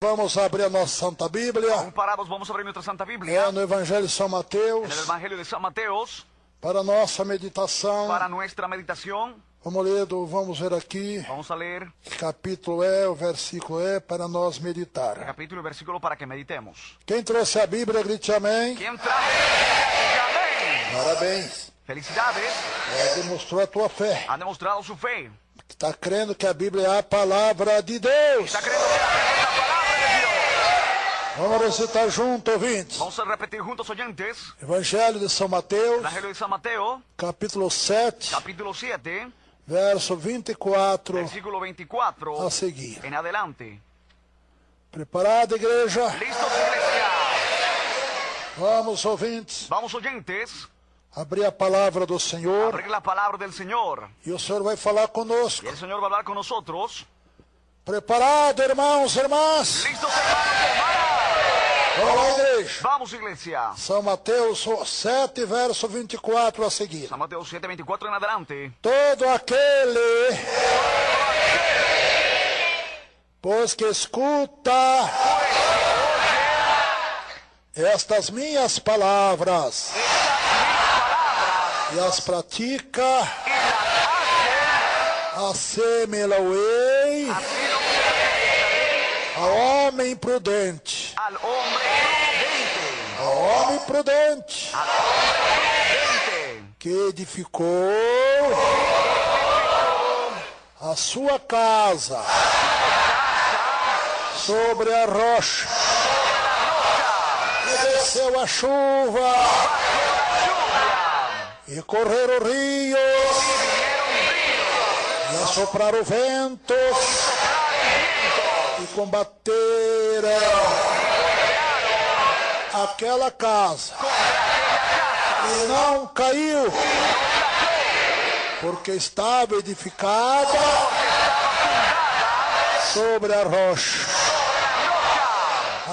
Vamos abrir a nossa Santa Bíblia. Vamos abrir nuestra Santa Biblia. No Evangelho de São Mateus. En el Evangelio de San Mateos. Para nossa meditação. Para nuestra meditación. Vamos ver aqui. Vamos a leer. Capítulo o versículo para nós meditar. El capítulo y versículo para que meditemos. Quem trouxe a Bíblia, grite amém. ¿Quién trae? Diga amén. Parabéns. Felicidades. Demonstrou a tua fé. Han demostrado su fe. Está crendo que a Bíblia é a palavra de Deus. Está creyendo que la Biblia es la palabra de Dios. Vamos recitar junto, ouvintes. Vamos a repetir juntos, oyentes. Evangelho de São Mateus. Evangelio de San Mateo. Capítulo 7. Capítulo 7. Verso 24. Versículo 24. A seguir. En adelante. Preparada, igreja? ¿Listos, iglesia? Vamos, ouvintes. Vamos, oyentes. Abrir a palavra do Senhor. Abrir la palabra del Señor. E o Senhor vai falar conosco. Y el Señor va a hablar con nosotros. Preparado, irmãos e irmãs? ¿Listos, hermanos y hermanas? Vamos lá, igreja. Vamos, iglesia. São Mateus 7, verso 24 a seguir. San Mateo 7, 24 en adelante. Todo aquele, pois que escuta estas minhas palavras e as pratica, assemelhá-lo-ei ao homem prudente. Al hombre prudente. Ao homem prudente. Al hombre prudente. Que edificou a sua casa sobre a rocha. E desceu a chuva. E correram rios. E assopraram ventos. E combateram aquela casa. E não caiu, porque estava edificada sobre a rocha.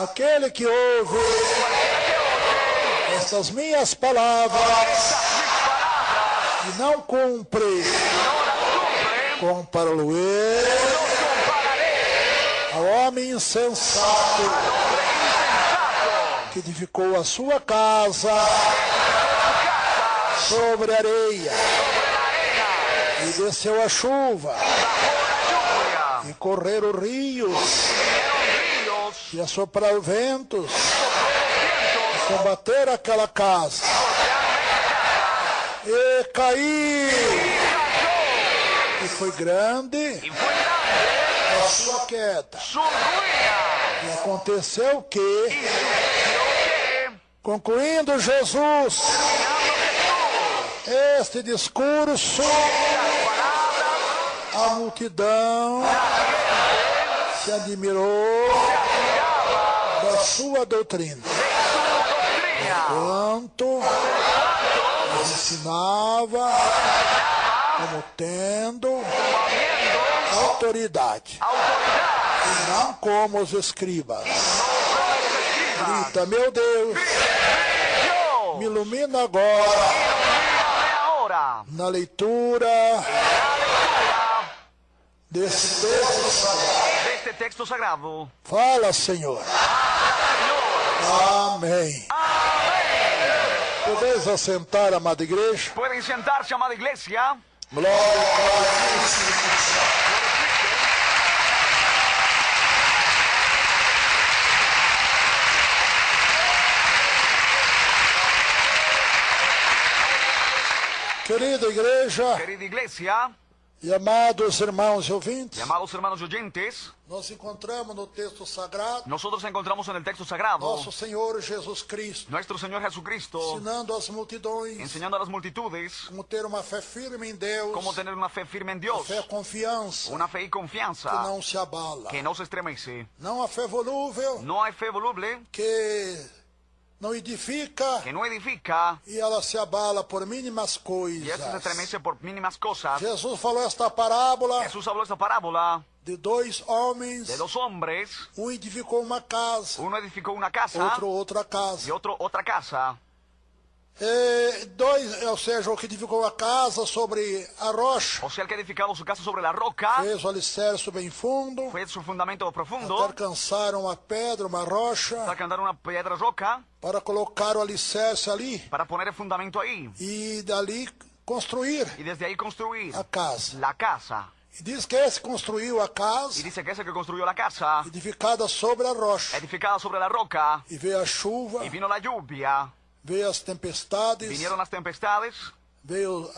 Aquele que ouve estas minhas palavras e não cumpre, compará-lo-ei ao homem insensato que edificou a sua casa sobre a areia, e desceu a chuva, e correram rios, e assopraram ventos, e combateram aquela casa, e caiu, e foi grande a sua queda. E aconteceu que, concluindo Jesus este discurso, a multidão se admirou da sua doutrina, enquanto ensinava como tendo autoridade, e não como os escribas. Grita, meu Deus, me ilumina agora na leitura desse texto sagrado. Fala, Senhor. Amém. Podeis assentar, amada igreja? Pueden sentarse, amada iglesia. Glória a Deus. Querida iglesia, e amados irmãos e ouvintes, amados hermanos y oyentes, nos encontramos no texto sagrado. Nosotros encontramos en el texto sagrado Nosso Senhor Jesus Cristo, nuestro Señor Jesucristo ensinando às multidões enseñando a las multitudes como ter uma fé firme em Deus, cómo tener una fe firme en Dios, fé confiança, una fe y confianza que não se abala, que no se estremece, não a fé volúvel, no hay fe voluble que não edifica, que no edifica, e ela se abala por mínimas y eso se coisas. estremece por mínimas cosas. Jesus falou esta parábola Jesús habló esta parábola de dois homens. de dos hombres. Um edificou uma casa, Uno edificó una casa outro outra casa. y otro otra casa. Ou seja, o que edificou a casa sobre a rocha, O sea, el que edificaba su casa sobre la roca, fez o alicerce bem fundo, fue su fundamento até profundo, alcançar uma pedra, uma rocha, para cantar una piedra roca, para colocar o alicerce ali para poner el fundamento ahí, e dali construir y desde ahí construir a casa. la casa. E diz que esse construiu a Y casa dice que ese que construyó la casa, edificada sobre a rocha. edificada sobre la roca, E veio a chuva, y vino la lluvia, veio as tempestades, vinieron las tempestades, veio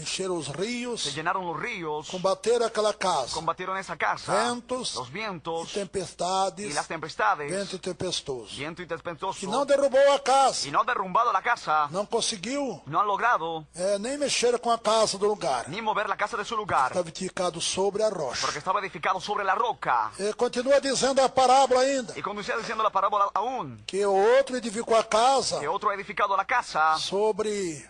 encher os se rios, llenaron los ríos, combater aquela casa. combatieron esa casa, Ventos los e vientos tempestades, y las tempestades, vento tempestuoso. viento y Que tempestuoso, não derrubou a casa, y no han derrumbado la casa, não conseguiu no han logrado nem mexer com a casa do lugar. ni mover la casa de su lugar, Estava edificado sobre a rocha. porque estaba edificado sobre la roca. Continua dizendo a parábola ainda, Y continúa diciendo la parábola aún, que o outro edificou a casa que otro ha edificado la casa sobre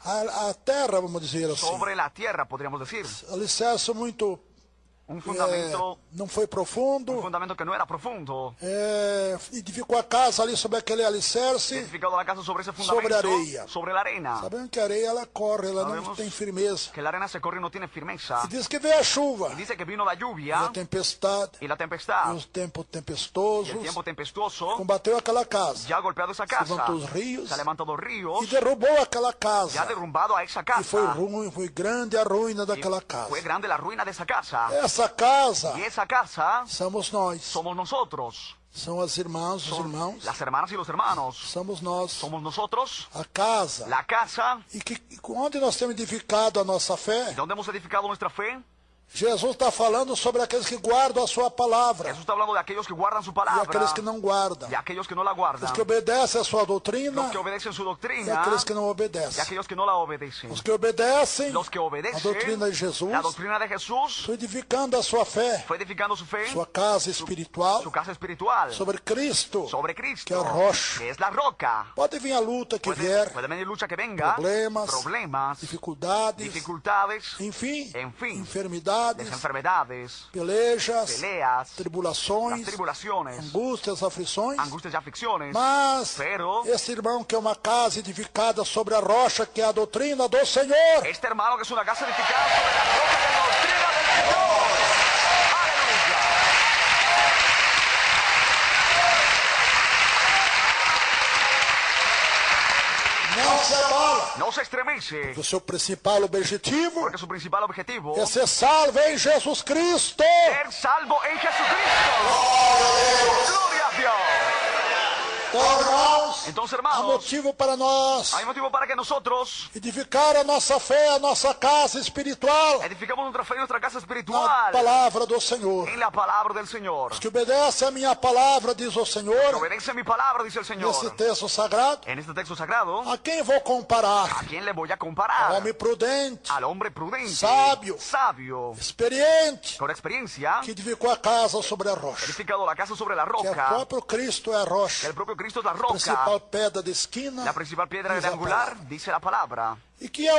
a terra, vamos dizer assim. sobre la tierra, podríamos decir. Alicerce muito, Un fundamento, não foi profundo. un fundamento que no era profundo. Edificou a casa ali sobre aquele alicerce. Edificado la casa sobre ese Sobre fundamento, areia. sobre la arena. Sabendo que a areia ela corre, ela não Sabemos tem firmeza. Que la arena se corre y no tiene firmeza. E diz que veio a chuva, Y dice que vino la e lluvia a tempestade, y la e tempestad. os tempos Y el tempestuosos. tiempo tempestuoso Combateu aquela casa, ya ha golpeado esa casa. levantou os rios Se ha levantado ríos e derrubou aquela y ha casa. derrumbado a esa E casa. foi ruim, foi grande a ruína daquela Fue casa. grande la ruina de esa casa. Essa casa Y esa casa somos nós, somos nosotros. são as irmãs, os Son irmãos, las hermanas y los hermanos. somos nós. Somos nosotros. A casa, La casa. e onde nós temos edificado a nossa ¿Y fé, dónde hemos edificado nuestra fe? Jesus está falando sobre aqueles que guardam a sua palavra Jesús está hablando de aquellos que guardan su e palabra aqueles que não guardam. y aquellos que no la guardan. Os que obedecem a sua doutrina Los que obedecen su e doctrina aqueles que não y obedecem. aquellos que no la obedecen. Os que obedecem Los que a obedecen doutrina de Jesus la doctrina de Jesús, estão edificando a sua fé, fue edificando su fe, sua casa espiritual su casa espiritual, sobre Cristo, sobre Cristo, que é a rocha. que es la roca. Pode vir a luta que vier, Puede venir lucha que venga, problemas, dificuldades, dificultades, enfim, En fin, enfermidades, enfermedades, pelejas, peleas, las tribulações, tribulaciones, angústias, aflições. angustias y aflicciones. Mas Pero esse irmão que é uma casa edificada sobre a rocha, que é a doutrina do Senhor, este hermano que es una casa edificada sobre la roca de la doctrina del Señor. Aleluya. não se abala. No se estremece, O seu principal objetivo porque su principal objetivo é ser salvo em Jesus Cristo. ser salvo en Jesucristo. Gloria a Dios. Então, irmãos, Entonces, há hermanos, motivo para nós hay motivo para que nosotros edificar a nossa fé, a nossa casa espiritual edificamos nuestra fe y nuestra casa na espiritual palavra do Senhor. en la palabra del Señor. Os que obedecem a minha palavra, diz o Que Senhor, obedece mi palabra, dice el nesse Señor. texto sagrado, En este texto sagrado, a quem vou comparar? ¿a quién le voy a Ao comparar? homem prudente, Al hombre prudente, Sabio. sabio, experiente, con experiencia, que edificou a casa sobre a rocha. edificado la casa sobre la Que o roca, próprio Cristo é a rocha, que el propio Cristo es la a roca, principal pedra de esquina, la principal piedra diz a angular, palavra. dice la palabra. E que é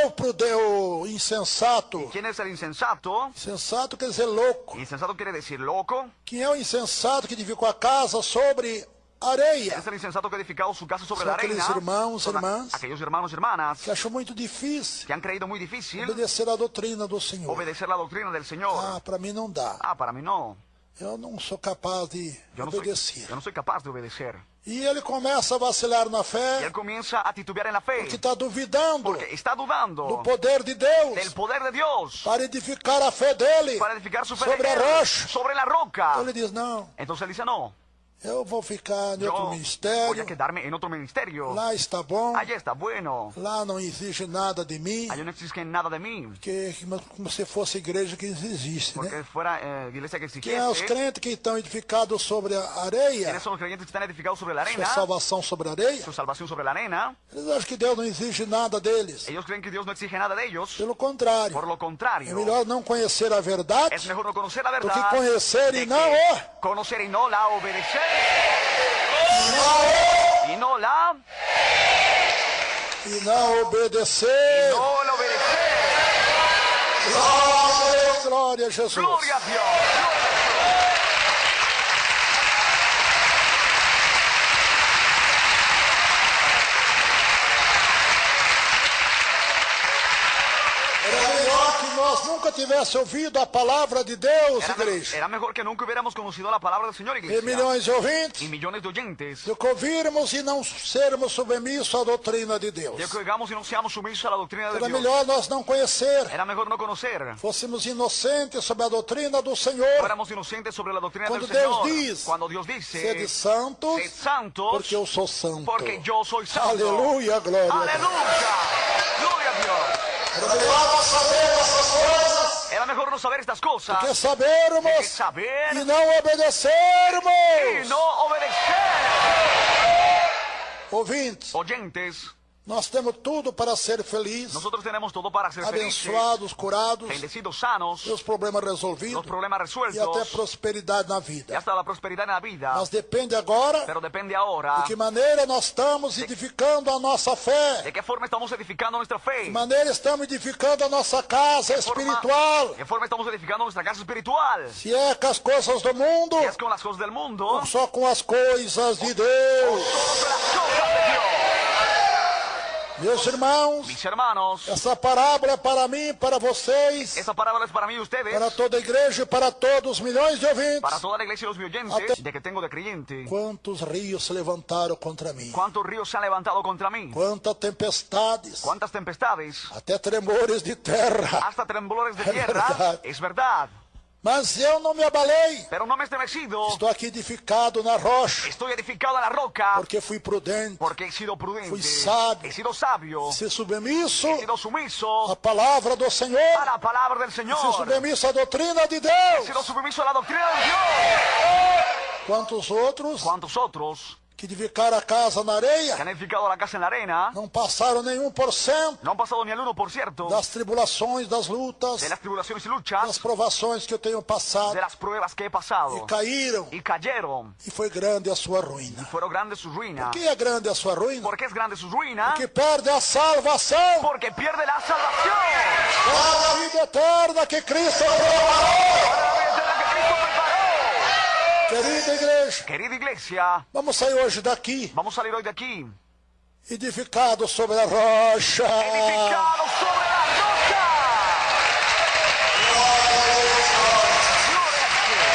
o insensato? ¿Quién es el insensato? Insensato quer dizer louco. Insensato quiere decir loco. Quem é o insensato que edificou a casa sobre areia? Es el insensato que ha edificado su casa sobre Son la aquellos arena. hermanos, Son hermanas, aquellos hermanos y hermanas Que achou muito difícil que han creído muy difícil obedecer a doutrina do Senhor. obedecer la doctrina del Señor. Para mim não dá. Para mí no. Eu não sou capaz de obedecer. Yo no soy capaz de obedecer. E ele começa a vacilar na Y fé, él comienza a titubear en la fe. que está duvidando Porque está do dudando poder de Deus del poder de Dios para edificar a fé dele para edificar su fe sobre en a él, rocha. sobre la roca. Então ele diz, não, Entonces él dice, no, eu vou ficar em outro yo voy ministério, a quedarme en otro ministerio. lá está bom, Allá está bueno. lá não exige nada de mim, Allá no exige nada de mí. como se fosse igreja que existe, né? Porque fuera iglesia que Que é os exigiese. crentes que estão edificados sobre a areia, ¿Quiénes son los creyentes que están edificados sobre la sua arena? salvação sobre a areia, Su salvación sobre la arena. eles acham que Deus não exige nada deles. Ellos creen que Dios no exige nada de ellos. Pelo contrário, Por lo é contrario, melhor não conhecer a verdade es mejor no conocer la do que verdad conhecer de e não que conocer y no la obedecer. Y no la obedecer. no la obedecer. Glória a Jesus. Gloria a Dios. Gloria a Dios. nós nunca tivéssemos ouvido a palavra de Deus, igreja. Era mejor que nunca hubiéramos conocido la palabra del Señor, E iglesia. milhões de Y ouvintes, millones de oyentes. de que ouvirmos e não sermos submissos à doutrina de Deus. De que oigamos y no seamos sumisos a la doctrina de Era Dios. melhor nós não conhecer, Era mejor no conocer. fôssemos inocentes sobre a doutrina do Senhor. Fuéramos inocentes sobre la doctrina Cuando del Señor. Deus diz, Cuando Dios dice, Sede santos, sed santos, porque eu sou santo. porque yo soy santo. Aleluia, glória a Deus. Aleluya. Gloria a Dios. Era melhor nós sabermos essas coisas, Era mejor no saber estas cosas que sabermos que saber e não obedecermos. y no obedecer. Ouvintes, Oyentes, nós temos tudo para ser felizes, nosotros tenemos todo para ser felices, abençoados, curados, bendecidos, sanos, seus problemas los resolvidos problemas e até resueltos prosperidade na y vida. hasta la prosperidad en la vida. Mas depende agora Pero depende ahora de que maneira nós estamos edificando a nossa fé. de qué forma estamos edificando nuestra fe. De maneira estamos edificando a nossa casa De qué espiritual. forma estamos edificando nuestra casa espiritual. Se é com as coisas do mundo, Si es con las cosas del mundo, ou só com as coisas de Deus. solo con las cosas de Dios. Meus irmãos, Mis hermanos, essa parábola é para mim, para vocês, esa parábola es para mí y ustedes, para toda a igreja e para todos os milhões de para ouvintes. toda la iglesia y los oyentes, Até- de que tengo de creyente. Quantos rios se levantaram contra mim? ¿Cuántos ríos se han levantado contra mí? Quantas tempestades, ¿Cuántas tempestades? até tremores de terra. Hasta temblores de Es tierra. verdad. Es verdad. Mas eu não me abalei. Pero no me he estremecido. Estou aqui edificado na rocha, Estoy edificado en la roca porque fui prudente, porque he sido prudente. Fui sabio. He sido sabio. se submisso He sido sumiso à palavra do Senhor, a la palabra del se Señor. submisso à doutrina de He Deus. sido sumiso a la doctrina de Dios. Quantos outros ¿Cuántos otros que edificaram a casa na que areia han edificado la casa en la arena não passaram nenhum por cento no han pasado ni al 1% das tribulações, das lutas, de las tribulaciones y das luchas, provações que eu tenho passado, de las pruebas que he e pasado? caíram, Y cayeron. e foi grande a sua ruína. Fueron grandes sus ruinas. Que é grande a sua ruína? ¿Por qué es grande su ruina? Que perde a salvação, Porque pierde la salvación. perde a vida eterna que Cristo preparou. Para la vida eterna que Cristo preparó. Querida igreja, Querida iglesia, vamos sair hoje daqui, vamos a salir hoy de aquí edificado sobre a rocha. edificados sobre la roca. Gloria a Dios.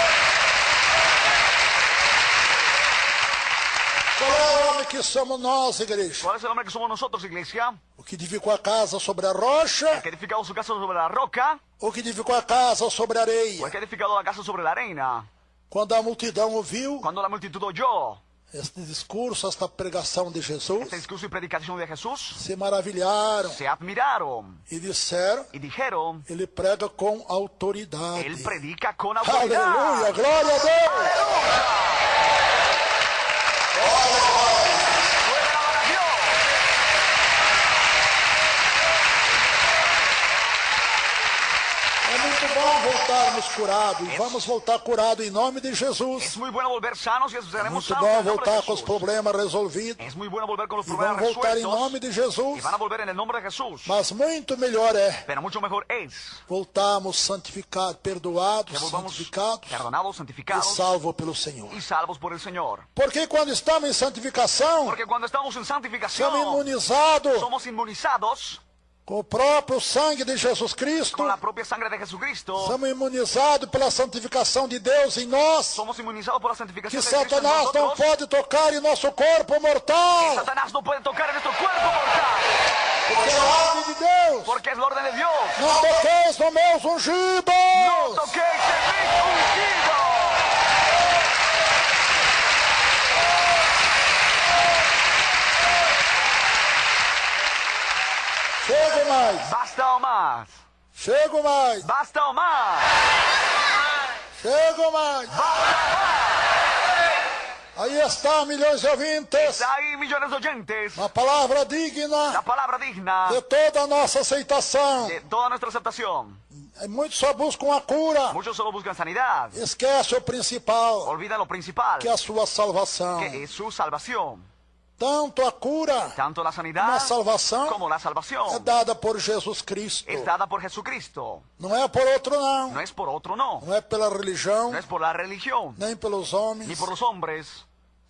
Qual é o homem que somos nós, igreja? ¿Cuál es el hombre que somos nosotros, iglesia? O que edificou a casa sobre a rocha, ¿Que ha edificado su casa sobre la roca? ou que edificou a casa sobre a ¿O el areia? que ha edificado la casa sobre la arena? Quando a multidão ouviu Cuando la multitud oyó este discurso, esta pregação de Jesus, este discurso y predicación de Jesús, se maravilharam se admiraron e disseram: y dijeron, ele prega com autoridade. Él predica con autoridad. Aleluia, glória a Deus. ¡Puede alabar a Dios! É muito bom voltarmos curados e vamos voltar curados em nome de Jesus. Es muy bueno volver sanos y seremos Muito sanos en bom el nombre de voltar com os Jesús. problemas resolvidos Es muy bueno volver con los e problemas vamos voltar em resueltos nome de Jesus. y van a volver en el nombre de Jesús. Mas muito melhor é Pero mucho mejor es voltarmos santificados, perdoados, que volvamos santificados perdonados, e santificados salvos pelo Senhor. y salvos por el Señor. Porque quando estamos em santificação, Porque cuando estamos en santificación, somos imunizados somos inmunizados com o próprio sangue de Jesus Cristo. con la propia sangre de Jesucristo. Somos imunizados pela santificação de Deus em nós. Somos inmunizados por la Que santificación de Cristo en Satanás não nosotros. pode tocar em nosso corpo mortal. Satanás no puede tocar en nuestro cuerpo mortal. Porque é a ordem de Deus. Porque es la orden de Dios. Não toqueis nos meus ungidos. No toquéis en mis ungidos. Chego mais. Basta o más. Chego mais. Basta o más. Chego mais. Aí está, milhões de ouvintes. Hay millones de oyentes. Uma palavra La digna palabra digna de toda a nossa aceitação. de toda nuestra aceptación. Muitos só buscam a cura. Muchos solo buscan sanidad. Esquece o principal, Olvidan lo principal, que é a sua salvação. que es su salvación. Tanto a cura Tanto la como sanidad a salvação como la é salvación dada por Jesus Cristo. es dada por Jesucristo. Não é por outro, não. No es por otro, no. Não é pela religião, No es por la religión, nem pelos ni homens. por los hombres.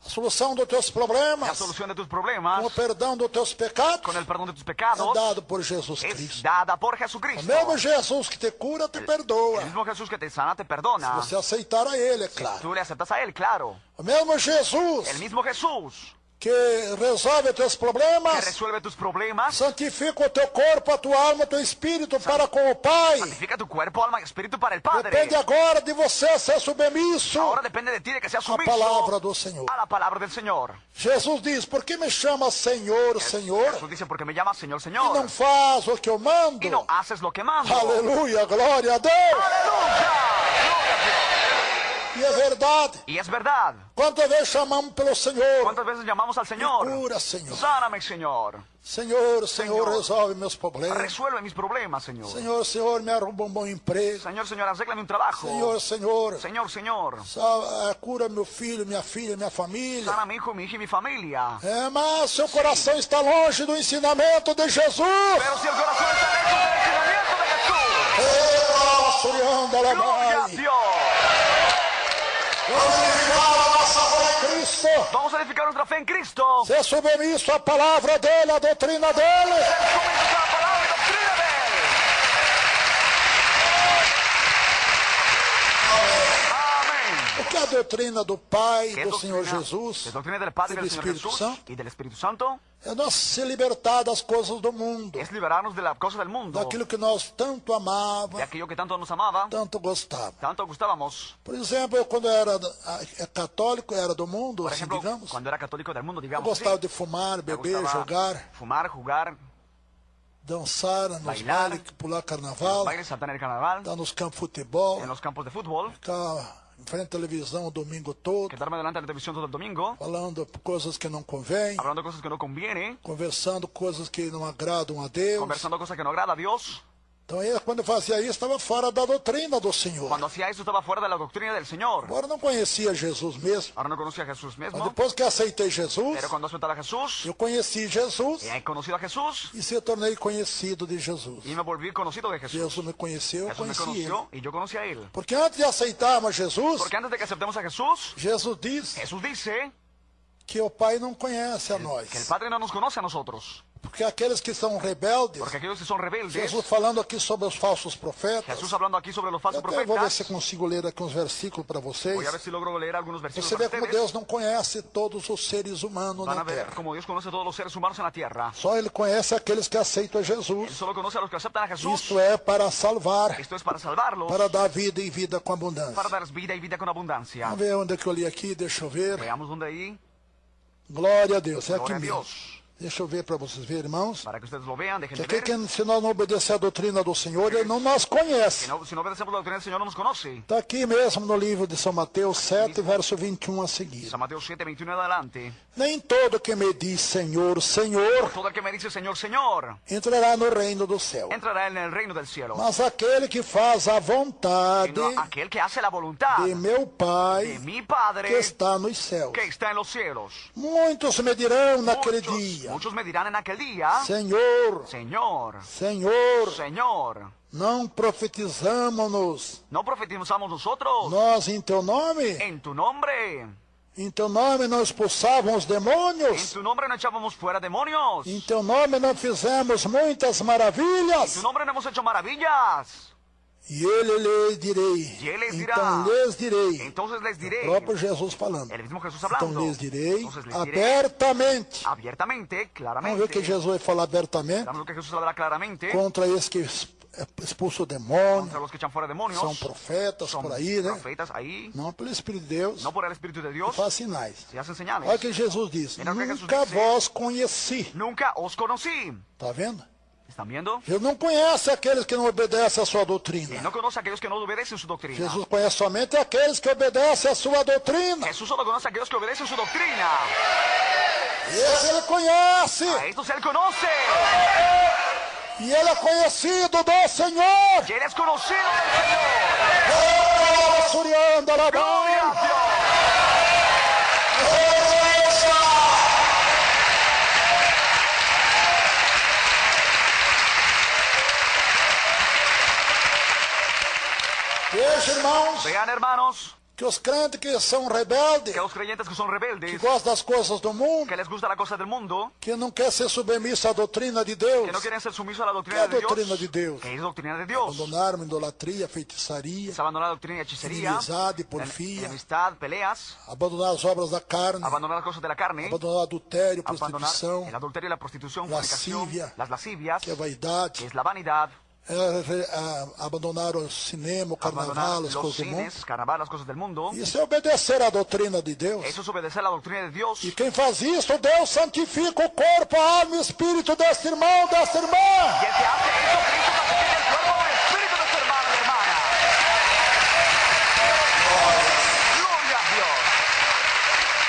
a solução dos teus la problemas, solución de tus com o problemas, perdão dos teus pecados, con el perdón de tus é pecados, dado por Jesus es Cristo. dada por O Jesucristo. mesmo Jesus que te cura, te perdoa. El mismo Jesús que te sana, te perdona. Você aceitar a Ele, é claro. Tú le aceptas a Él, claro. O mesmo Jesus El mismo Jesús que resolve teus que problemas, resuelve tus problemas, santifica o teu corpo, a tua alma, o teu espírito para com o Pai. santifica tu cuerpo, alma y espíritu para el Padre. Depende agora de você ser submisso Ahora depende de ti de que seas à sumiso palavra do Senhor. a la palabra del Señor. Jesus diz, por que me chama Senhor, Senhor, Jesús dice, porque me llamas Señor, e Señor, não faz o que eu mando? y no haces lo que mando. Aleluia, glória a Deus. ¡Aleluya! ¡Gloria a Dios! E é verdade. Y es verdad. Quantas vezes chamamos pelo Senhor? ¿Cuántas veces llamamos al Señor? Cura, Senhor. Sáname, Señor. Senhor, Senhor. resolve meus problemas. Resuelve mis problemas, Señor. Senhor, me arruma bom emprego. Señor, arréglame un trabajo. Senhor, Señor, cura meu filho, minha filha, minha família. sana a mi hijo, mi hija y mi familia. Mas seu coração está longe do ensinamento de Jesus. Pero si el corazón está lejos del enseñamiento de Jesús, gloria a Dios. Cristo. Vamos a edificar nuestra fe en Cristo. Ser submisso à palavra dele, à doutrina dele. Sumisos a la palabra y doctrina de Él. Amén. O que é a doutrina do Pai, ¿Qué do Senhor doctrina? Jesus? ¿Qué doctrina del Padre y y del del Señor Espíritu Jesús Santo? y del Espíritu Santo? É nós se libertar das coisas do mundo, Es liberarnos de las cosas del mundo, daquilo que nós tanto de amava, aquello que tanto nos amaba, tanto gostava. tanto gustábamos. Por exemplo, eu quando era católico, era do mundo, Por assim, ejemplo, digamos, cuando era católico del mundo, eu digamos gostava así, de fumar, me beber, gustaba jogar, fumar, jugar, dançar nos Bailar, bailes, pular carnaval, bailes, saltar en el carnaval, estar nos campos de futebol, en los campos de fútbol, ficar em frente à televisão o domingo todo, quedarme delante de la televisión todo el domingo, falando coisas que não convém, hablando cosas que no conviene, conversando coisas que não agradam a Deus. conversando cosas que no agrada a Dios. Então, quando eu fazia isso, estava fora da doutrina do Senhor. Cuando hacía eso estaba fuera de la doctrina del Señor. Agora não conhecia Jesus mesmo, Ahora no conocía a Jesús mas mismo, depois que aceitei Jesus, pero cuando acepté a Jesús, eu conheci Jesus he conocido a Jesús e se tornei conhecido de Jesus. y me volví conocido de Jesús. Jesus me conheceu, eu Jesús me conheci ele. conoció y yo conocí a Él. Porque antes de aceitarmos Jesus, Porque antes de que aceptemos a Jesús, Jesus diz Jesús dice que o Pai não conhece a que el nós. Padre no nos conoce a nosotros. Porque aqueles que são rebeldes, Porque aquellos que son rebeldes, Jesus falando aqui sobre os falsos profetas, Jesús hablando aquí sobre los eu falsos até vou ver se profetas, consigo ler aqui uns versículos para vocês. voy a ver si logro leer algunos versículos Você para vê como ustedes. Deus não conhece todos os seres humanos Van na a ver terra. como Dios conoce a todos los seres humanos en la tierra. Só Ele conhece aqueles que aceitam a Él Jesus. solo conoce a los que aceptan a Jesús. Isto é para salvar, Esto es para salvarlos, para dar vida e vida com para abundância. darles vida y vida con abundancia. Vamos ver onde é que eu li aqui, deixa eu ver. Veamos dónde ahí. Glória a Deus, é aqui Gloria a mesmo. Dios. Deixa eu ver para vocês verem, irmãos. Para que ustedes lo vean, dejen Que de aqui, ver. se nós não obedecer a doutrina do Senhor, Ele não nos conhece. Si no obedecemos la doctrina del Señor, no nos conoce. Está aqui mesmo no livro de São Mateus 7, verso 21 a seguir. San Mateo 7, 21 en adelante. Nem todo que me diz Senhor, Senhor, Todo el que me dice Señor, Señor, entrará no reino do céu. entrará en el reino del cielo. Mas aquele que faz a vontade Sino aquel que hace la voluntad de meu de Pai mi que Padre está nos céus. que está en los cielos. Muitos me dirão naquele dia, Muchos me dirán en aquel día, Senhor, Señor, Senhor, Señor, não profetizamos-nos ¿no profetizamos nosotros nós em teu nome? en tu nombre? Em teu nome não expulsávamos En demônios? tu nombre no echábamos fuera demonios. Em teu nome não fizemos muitas En maravilhas? tu nombre no hemos hecho maravillas. E ele lhes direi. E ele dirá. Então lhes direi. Entonces les diré, O próprio Jesus falando. el mismo Jesús Então hablando, lhes direi entonces les diré abertamente. abiertamente, Vamos ver claramente. que Jesus vai falar abertamente Veamos lo que Jesús hablará claramente contra esse que expulsa o demônio, contra los que echan fuera demonios. são profetas Son por aí, né? profetas ahí, Não pelo Espírito de Deus, no por el Espíritu de Dios, faz sinais. se hacen señales. Olha o que Jesus diz: Mira o que Jesus nunca diz. vos conheci. Nunca os conocí. Tá vendo? ¿Están viendo? Jesus não conhece aqueles que não obedecem à sua Él doutrina. no conoce a aquellos que no obedecen su doctrina. Jesus conhece somente aqueles que obedecem à sua doutrina. Jesús solo conoce a aquellos que obedecen su doctrina. E esse ele conhece. A estos Él conoce. E ele é conhecido do Senhor. Y Él es conocido del Señor. Surianda, Gloria Labão. a Dios. Veja, irmãos, Vean, hermanos, que os crentes que são rebeldes, que los creyentes que son que rebeldes, gostam das coisas do mundo, que les gusta la cosa del mundo, que não quer ser submisso à doutrina de que Deus, no quieren ser sumisos a la que doctrina é a de doutrina Dios, de Deus. que es doctrina de Dios. Abandonaram idolatria, feitiçaria, Se abandona la doctrina de hechicería, inimizade, porfia, enemistad, peleas, abandonar as obras da carne, abandonar las cosas de la carne, abandonar adultério, abandonar prostituição, el adulterio y la prostitución, lascivia, fornicación, las lascivias, que é que vaidade, es la vanidad, abandonar o cinema, o abandonar carnaval, as los coisas do mundo. cines, carnaval, las cosas del mundo. Isso é obedecer à doutrina de Deus. Eso es obedecer la doctrina de Dios. E quem faz isso, Deus santifica o corpo, a alma e o espírito deste irmão, desta irmã. Y el que hace eso, Cristo santifica el cuerpo y el espíritu de su hermano y hermana. Gloria a Dios.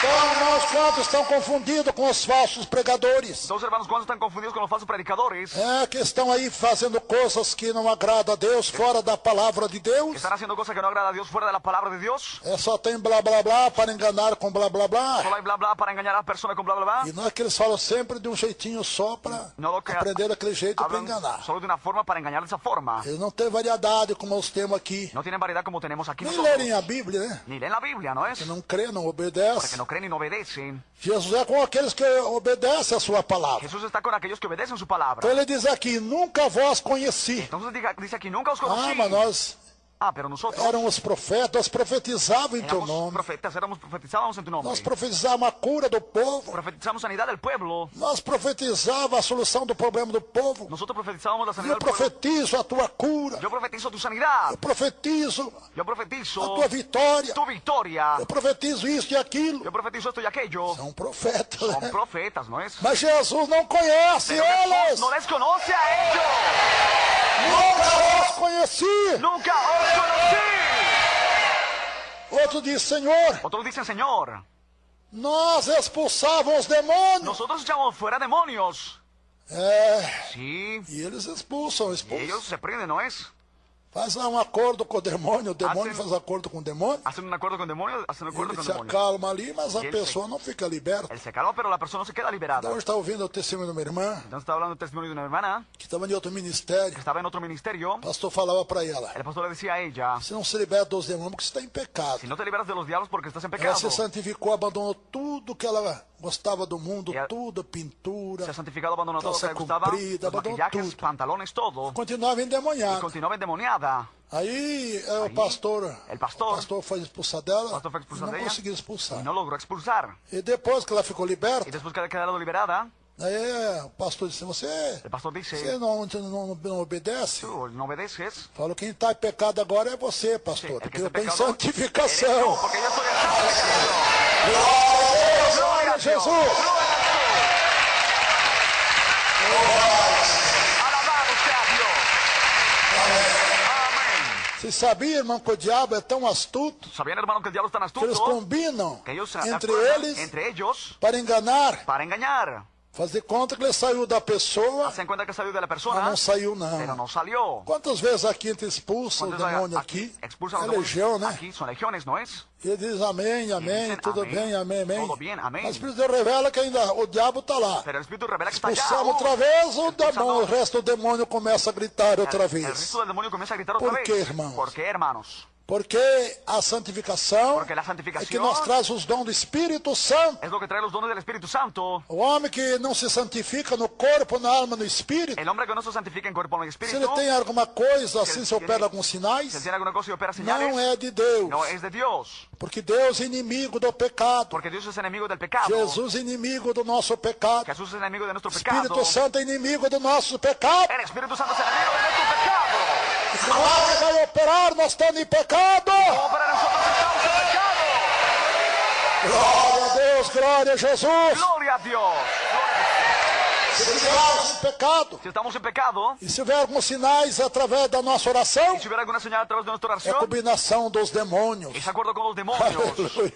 Então, irmãos, quantos estão confundidos com os falsos pregadores? Entonces, hermanos, ¿cuántos están confundidos con los falsos predicadores? É, que estão aí fazendo coisas que não agradam a Deus, fora da palavra de Que Deus. están haciendo cosas que no agrada a Dios fuera de la palabra de Dios. É só tem blá blá blá para enganar com blá blá blá. Solo hay bla bla para engañar a la persona con bla bla bla. E não é que eles falam sempre de um jeitinho só para No lo que aprender daquele jeito para hablan enganar. solo de una forma para engañar de esa forma. Eles não têm variedade como os temos aqui. No tienen variedad como tenemos aquí Nem nosotros. lerem a Bíblia, né? Ni leen la Biblia, ¿no es? Que não crê, não Porque obedece. no creen y no obedecen. Jesus é com aqueles que obedecem a sua palavra. Jesús está con aquellos que obedecen su palabra. Então ele diz aqui, nunca vos conheci. Entonces dice aquí, nunca os Ah, conocí. mas nós Pero nosotros éramos profetas, nós profetizávamos em teu éramos nome. profetas, profetizábamos en tu nombre. Nós profetizávamos a cura do povo. Profetizamos sanidad del pueblo. Nós profetizávamos a solução do problema do povo. Nosotros profetizábamos la sanidad Eu del pueblo. profetizo a tua cura. Yo profetizo tu sanidad. Eu profetizo Yo a profetizo tua vitória. tu victoria. Eu profetizo isso e aquilo. Yo profetizo esto y aquello. São profetas, Son né? profetas, ¿no es? Mas Jesus não conhece Pero Jesús eles. no les conoce a ellos. Nunca os conheci. Nunca os conocí. Outro diz, Senhor, Otros dicen, Señor, nós expulsávamos os demônios. nosotros echamos fuera demonios. É, Sí. e eles expulsam, Y expulsam. ellos se prenden, ¿no es? Faz lá um acordo com o demônio Hacen- faz acordo com o demônio. Hacen un acuerdo con demonios, hacen un acuerdo Ele con se demonios. acalma ali, mas a E ele pessoa não fica liberta. Él se calma, pero la persona no se queda liberada. Então, hoje está ouvindo o testemunho de uma irmã, Entonces estaba hablando del testimonio de una hermana que estava em outro ministério. que estaba en otro ministerio. O pastor falava para ela, El pastor le decía a ella, você não se liberta dos demônios porque você está em pecado. si no te liberas de los diablos porque estás en Ela pecado. se santificou, abandonou tudo que ela gostava do mundo, E a- tudo, pintura, Se ha santificado, abandonó todo lo que calça le gustaba, comprida, los abandonó maquillajes, tudo. pantalones, todo. Continuava Y endemoniada. continuaba endemoniada. Aí o pastor foi expulsar dela, O pastor foi expulsar não dela. conseguiu expulsar. Y no logró expulsar. E depois que ela ficou Y liberta, después que ha quedado liberada, aí o pastor disse, você el pastor dice, não obedece? tú no obedeces. Falou, quem está em pecado agora é você, Sí, pastor, el que porque está eu en tenho pecado eres santificação. tú, porque yo estoy en santificación. Glória a Jesus! Alabado sea Dios. Amén. Você sabia, irmão, que o diabo é tão astuto ¿Sabían, hermano, que el diablo es tan que eles astuto? combinam Que ellos se entre acuerdan eles entre ellos para enganar, para engañar. fazer conta que ele saiu da pessoa, Hacen cuenta que salió de la mas persona, não saiu pero não. no salió. Quantas vezes aqui a gente expulsa o Cuando demônio aqui? expulsan É los demonios legião, né? aquí, son legiones, ¿no es? E ele diz amém, amém, dizem tudo amém, bem, amém, amém. tudo bem, amém. Mas o Espírito de Deus revela que ainda o diabo está lá. Pero el Espíritu revela que está allá. Expulsamos outra vez, Expulsando- o resto do demônio começa a gritar outra El vez. resto del demonio comienza a gritar otra ¿Por vez. qué, hermanos? ¿Por qué, hermanos? Porque a santificação Porque la é que santificación nos traz os dons do Espírito Santo. es lo que trae los dones del Espíritu Santo. O homem que não se santifica no corpo, na alma, no espírito, El hombre que no se santifica en cuerpo o en se espíritu, ele tem alguma coisa assim, ele se opera tiene- alguns sinais, si él tiene alguna cosa y opera señales, não é de Deus. no es de Dios. Porque Deus é inimigo do pecado. Porque Dios es enemigo del pecado. Jesus é inimigo do nosso pecado. Jesús es enemigo de nuestro O pecado. Espírito Santo é inimigo do nosso pecado. El Espíritu Santo es enemigo de nuestro pecado. Se nós vai operar, nós estamos em pecado. Como para nosotros estamos en pecado. Glória a Deus, glória a Jesus. Gloria a Dios. Se estivermos em pecado, Si estamos en pecado, e se houver alguns sinais através da nossa oração, y si hubiera alguna señal a través de nuestra é a oración, combinação dos demônios. es acuerdo con los demonios. Aleluia.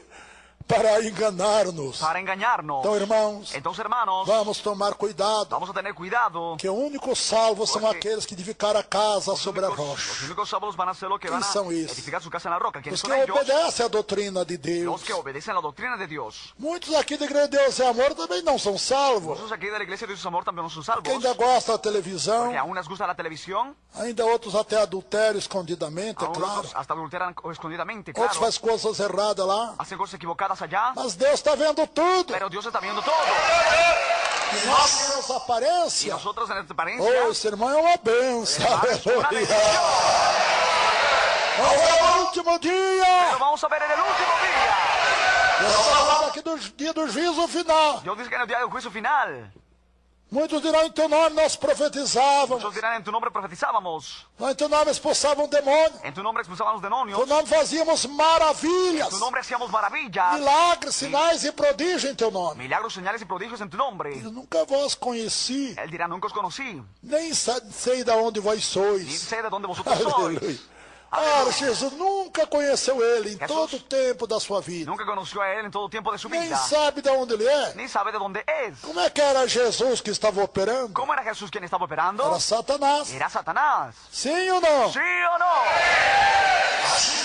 para enganar-nos. para engañarnos. Então, irmãos, Entonces, hermanos, vamos tomar cuidado, vamos a tener cuidado. que o único salvo são Porque aqueles que edificaram a casa sobre a Los rocha. únicos salvos van a ser los que van a são esses? edificar su casa en la roca. ¿Quiénes Os son que ellos? obedecem à doutrina de Deus. Los que obedecen la doctrina de Dios. Muitos aqui da Igreja de Deus e Amor também não são salvos. Nosotros aquí de la iglesia de Dios Amor también no son salvos. Que ainda gostam da televisão, Porque aún les gusta la televisión. ainda outros até adultério escondidamente, é Aún claro. otros hasta adulteran escondidamente, Outros claro. fazem coisas erradas lá. Hacen cosas equivocadas allá. Mas Deus está vendo tudo. Pero Dios está viendo todo. E nós temos Y aparência. nosotros en esta Oh, apariencia. esse irmão é uma benção. Una Aleluia. bendición. Vamos ao último dia. Pero vamos a ver en el último día. Eu estou falando aqui do dia do juízo final. Dios dice que en el día del juicio final. Muitos dirão, em teu nome nós profetizávamos. Muchos dirán, en tu nombre profetizábamos. Nós em teu nome expulsávamos demônio. En tu nombre expulsábamos Em demonios. teu nome fazíamos maravilhas. En tu nombre hacíamos maravillas. Milagres, sinais e prodígios em teu nome. Milagros, señales y prodigios en tu nombre. Eu nunca vos conheci, Él dirá, nunca os conocí. nem sei de onde vós Ni sois. sé de dónde vosotros sois. Aleluia. Ah, Jesus nunca conheceu ele em Jesus todo o tempo da sua vida. Nunca conoció a él en todo tiempo de su Nem vida. sabe de onde ele é. Ni sabe de dónde es. Como é que era Jesus que estava operando? ¿Cómo era Jesús quien estaba operando? Era Satanás. Era Satanás. Sim ou não? ¿Sí o no?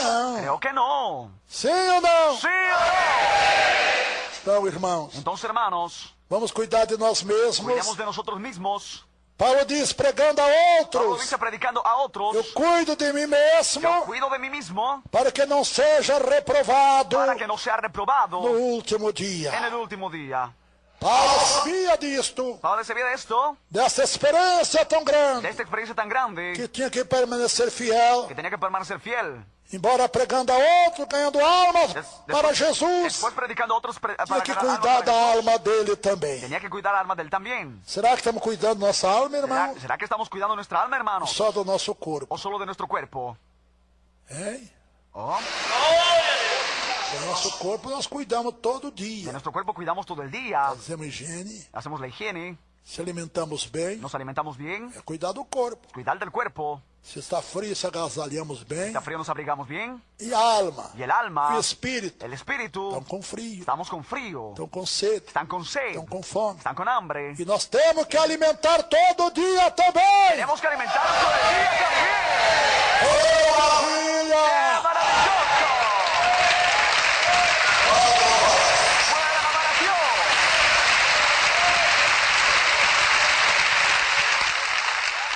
Não. Creo que no. Sim ou não? ¿Sí o Então, irmãos, no? Entonces, hermanos, vamos cuidar de nós mesmos. cuidemos de nosotros mismos. Paulo diz, pregando a Pablo outros, dice predicando a otros. eu cuido de mim mesmo, Yo cuido de mí mismo para que não seja reprovado para que no sea reprobado no último en dia. el último día. Paulo sabia disto, Pablo sabía de esto, dessa experiência tão de grande, esta experiencia tan grande, que tinha que permanecer fiel, que tenía que permanecer fiel. embora pregando a outros, ganhando almas para Jesus, Después predicando a otros tinha para que ganar almas cuidar para da Jesús. alma dele também. Tenía que cuidar el alma de él también. Será que estamos cuidando da nossa alma, irmão? ¿Será que estamos cuidando nuestra alma, hermanos? Só do nosso corpo? ¿O solo de nuestro cuerpo? Hein? ¿Oh? Do nosso corpo nós cuidamos todo De dia. nuestro cuerpo cuidamos todo el día. Fazemos higiene, Hacemos la higiene, se alimentamos bem, nos alimentamos bien. é cuidar do corpo. Cuidar del cuerpo. Se está frio, se agasalhamos bem. Si está frío, nos abrigamos bien. E a alma, Y el alma, e o espírito, el espíritu, estão com frio, estamos con frío. estão com sede, Están con sed. estão com fome. Están con hambre. E nós temos que alimentar todo dia também. Tenemos que alimentarnos todo el día también. Oh, ¡Qué maravilha! maravilloso! ¡Fuera la maravillosa!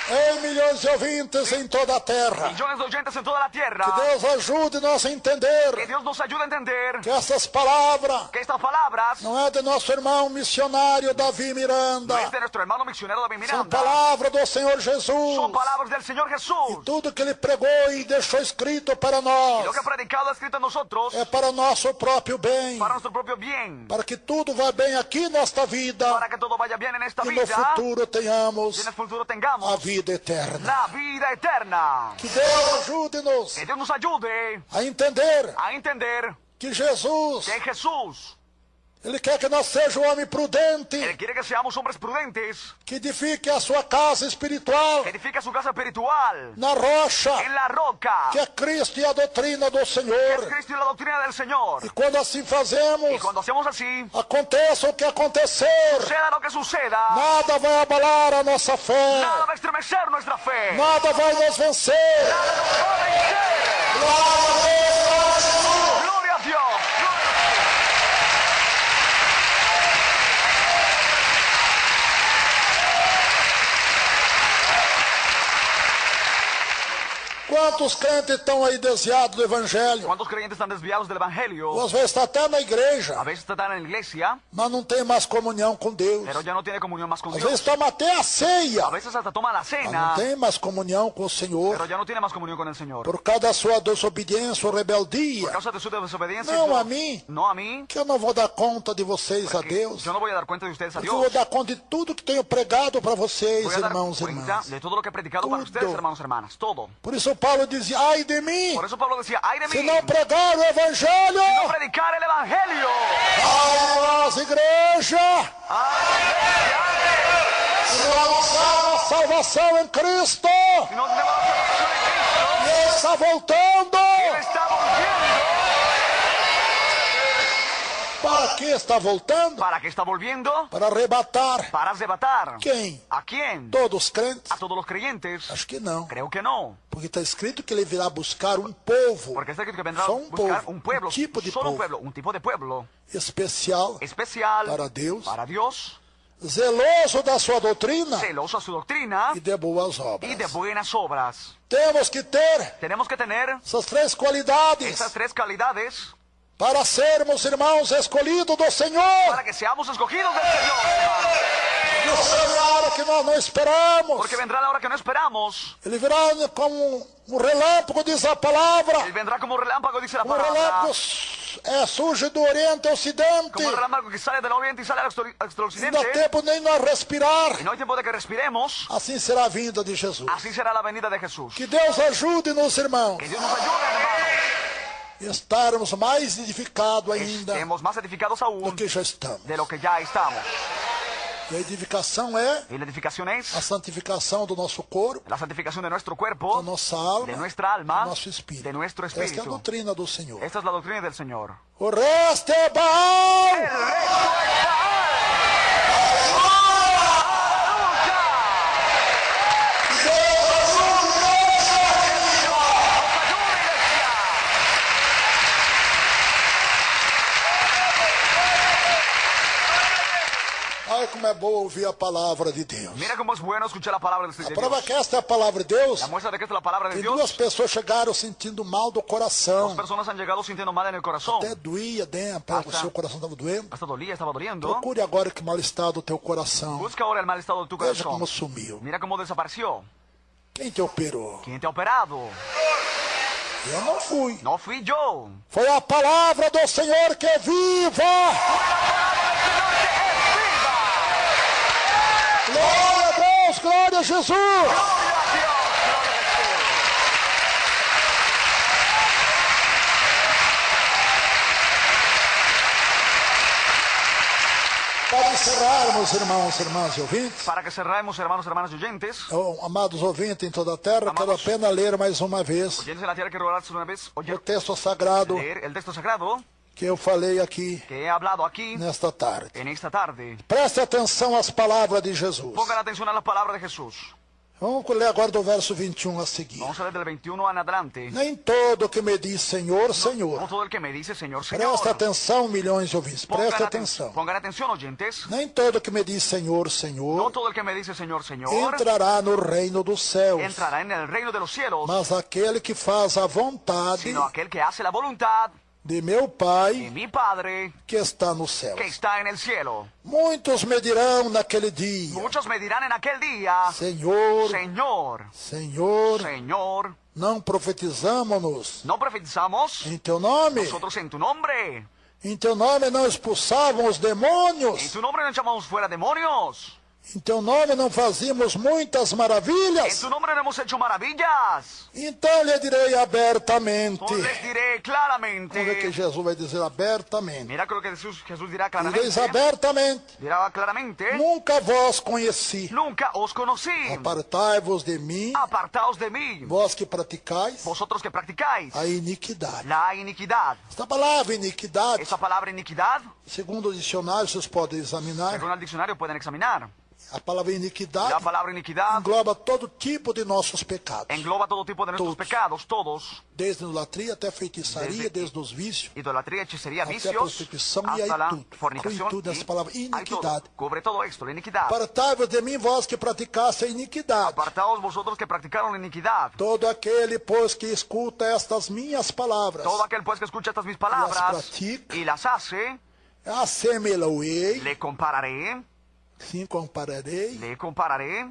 Em milhões de ouvintes em toda a terra. Millones de oyentes en toda la tierra. Que Deus ajude-nos a entender Que Dios nos ayude a entender que essas palavras que estas palabras não é de nosso irmão missionário Davi no Miranda. es de nuestro hermano misionero David São Miranda. palavras do Senhor Jesus. Son palabras del Señor Jesús. Tudo que ele pregou e deixou escrito para Y nós lo que ha predicado, escrito en nosotros, é para nosso próprio bem. para nuestro propio bien. Para que tudo vá bem aqui nesta vida Para que todo vaya bien en esta e no vida. futuro Y tenhamos en el futuro a tengamos vida eterna. la vida eterna. Que Deus ajude-nos Que Dios nos ayude a entender a entender que Jesus, que Jesús, Ele quer que nós sejamos um homem prudente, Él quiere que seamos hombres prudentes, que edifique a sua casa espiritual que edifica su casa espiritual na rocha, en la roca, que é Cristo e a doutrina do que es Senhor. Cristo y la doctrina del Señor. E quando assim Y fazemos, cuando hacemos así, aconteça o que acontecer, suceda lo que suceda, nada vai abalar a nossa fé, nada va a estremecer nuestra fe. nada vai nos vencer. Nada nos va a vencer. Glória a Deus! Gloria a Dios. Quantos crentes estão aí desviados do Evangelho? ¿Cuántos creyentes están desviados del Evangelio? Às vezes está até na igreja, A veces están en la iglesia, mas não tem mais comunhão com Deus. pero ya no tiene comunión más con Às vezes Dios. toma até a ceia, A veces hasta toma la mas não cena, tem mais comunhão com o pero Senhor. ya no tiene más comunión con el Señor. Por causa da sua desobediência ou Por rebeldia, causa de su desobediencia. Não yo- a mim. No a mí. que eu não vou dar conta de vocês a que Deus. Yo no voy a dar cuenta de ustedes a Porque eu vou Dios. dar conta de tudo que tenho pregado para vocês, Voy a dar irmãos e cuenta irmãs. de todo lo que he predicado para Tudo. ustedes, hermanos y hermanas. Todo. Por isso Paulo dizia, ai de mim, Por eso Pablo decía, ay de se mí, não pregar o Evangelho. no predicar el Evangelio. Ai de nós, igreja, Ay, se não anunciar a salvação em Cristo. si no tenemos la salvación en Cristo, Ele está voltando. Él está volviendo. Para que está voltando? ¿Para qué está volviendo? Para arrebatar. Para arrebatar. Quem? ¿A quién? Todos os crentes? ¿A todos los creyentes? Acho que não. Creo que no. Porque está escrito que ele virá buscar um povo Porque está escrito que vendrá a Só buscar povo, un pueblo. tipo de Solo un povo. pueblo. Un tipo de pueblo. especial, Especial. Para Deus. Para Dios. zeloso da sua doutrina Celoso a su doctrina. e de boas Y obras. de buenas obras. Temos que ter Tenemos que tener essas três qualidades estas tres calidades para sermos irmãos escolhidos do Senhor. para que seamos escogidos del Señor, hermanos. Porque a hora que nós não esperamos. Porque vendrá la hora que no esperamos. Ele virá como um relâmpago, diz a palavra. Él vendrá como relámpago, dice la Um palabra. relâmpago surge do Oriente ao Ocidente. Como el relámpago que sale del oriente y sale al Não dá occidente. tempo nem nós respirar. Y no hay tiempo de que respiremos. Assim será a vinda de Jesus. Así será la venida de Jesús. Que Deus ajude-nos, irmãos, Que Dios nos ayude, hermanos. estarmos mais edificados ainda Estemos más edificados do aún que já estamos. de lo que ya estamos. E a edificação é Y la edificación a es santificação do nosso corpo, la santificación de nuestro da cuerpo, nossa alma, de nuestra alma, do nosso espírito. de nuestro Esta é a espíritu. doutrina do Senhor. Esta es la doctrina del Señor. O resto é Baal. El resto es Baal. Ai, como é bom ouvir a palavra de Deus. Mira cómo es bueno escuchar la palabra de A Dios. prova que esta é a palavra de Deus. La muestra de que esta es la palabra de Tem duas Dios. pessoas chegaram sentindo mal do Dos coração. personas han llegado sintiendo mal en el corazón. Até doía dentro, o seu coração estava doendo. Hasta dolía, estaba doliendo. Procure agora que mal está do teu coração. Busca ahora el mal estado de tu Veja corazón. como sumiu. Mira cómo desapareció. Quem te operou? ¿Quién te ha operado? Eu não fui. No fui yo. Foi a palavra do Senhor que é viva. Glória a Deus, glória a Jesus. ¡Gloria a Dios! ¡Gloria a Jesús! Para encerrarmos, irmãos, irmãs e ouvintes, Para que cerremos, hermanos, hermanas y oyentes. amados ouvintes em toda a terra, quero Amados. apenas ler mais uma vez Oyentes en la tierra, quiero orarles una vez. o Oye, texto sagrado leer el texto sagrado que eu falei aqui que he hablado aquí nesta tarde. en esta tarde. Preste atenção às palavras de Jesus. Pongan atención a la palabra de Jesús. Vamos ler agora do verso 21 a seguir. Vamos a leer del 21 en adelante. Nem todo que me diz Senhor, No Senhor. todo el que me dice Señor, Señor. Presta atenção, milhões de ouvintes. Preste atenção. Pongan atención, oyentes. Nem todo que me diz Senhor, No Senhor, todo el que me dice Señor, Señor, entrará no reino dos céus, entrará en el reino de los cielos, mas aquele que faz a vontade sino aquel que hace la voluntad de meu de Pai mi Padre que está no céu. que está en el cielo. Muitos me dirão naquele dia, Muchos me dirán en aquel día, Senhor, Señor, Senhor, Señor, não profetizamos-nos ¿no profetizamos em teu nome? nosotros en tu nombre? Em teu nome não expulsavam os En demônios? tu nombre no echamos fuera demonios. Em teu nome não fazíamos muitas En maravilhas? tu nombre no hemos hecho maravillas. Então lhe direi abertamente. Pues les diré Vamos ver que claramente. Jesus vai dizer abertamente. Mira creo que Jesús dirá Direis claramente. abertamente. Dirá claramente. Nunca vos conheci. Nunca os conocí. Apartai-vos de mim, Apartaos de mí, vós que praticais vosotros que practicáis a iniquidade. la iniquidad. Esta palavra iniquidade, Esa palabra iniquidad, segundo o dicionário, vocês podem examinar. según el diccionario pueden examinar. A palavra La iniquidade palabra iniquidad engloba todo tipo de nossos pecados. engloba todo tipo de nuestros Todos. pecados, todos. Desde idolatria até feitiçaria, Desde- desde os vícios, Idolatría, hechicería, até a vicios, prostituição e aí hasta la tudo. Inclui fornicación. tudo essa palavra Hay todo. iniquidade. Cubre todo esto, la iniquidad. Apartai-vos de mim, vós que praticasseis a iniquidade. Apartaos vosotros que practicaron la iniquidad. Todo aquele, pois, que escuta estas minhas palavras, Todo aquel pues que escucha estas mis palabras practica. y las hace, assemelhou-ei, le compararé sim compararei,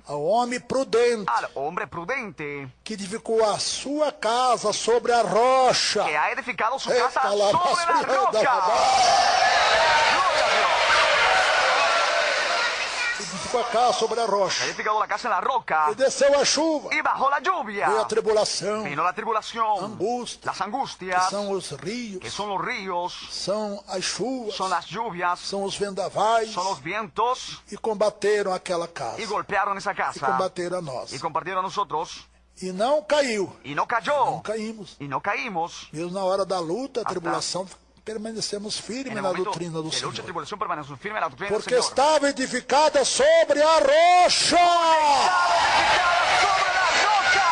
ao homem prudente, al hombre prudente que edificou a sua casa sobre a rocha. que ha edificado su Eita, casa lá, sobre la basura da roca. Gloria a Dios. Edificou a casa sobre a Ha rocha. edificado la casa en la roca E desceu a chuva, y bajo la veio a lluvia tribulação, vino la tribulación, angústia, las que angustias, são os que rios, son los ríos, são as chuvas, son las lluvias, são os vendavais, son los vientos, e combateram aquela casa, y golpearon esa e casa combateram a nós. y compartieron a nosotros, E não caiu, y no não cayó, caímos. y no caímos. Mesmo na hora da luta, a tribulação permanecemos En firmes el na momento doutrina do de lucha y Senhor. tribulación permanecemos firmes en la doctrina del Porque Señor. estava edificada sobre a rocha. Estaba edificada sobre la roca.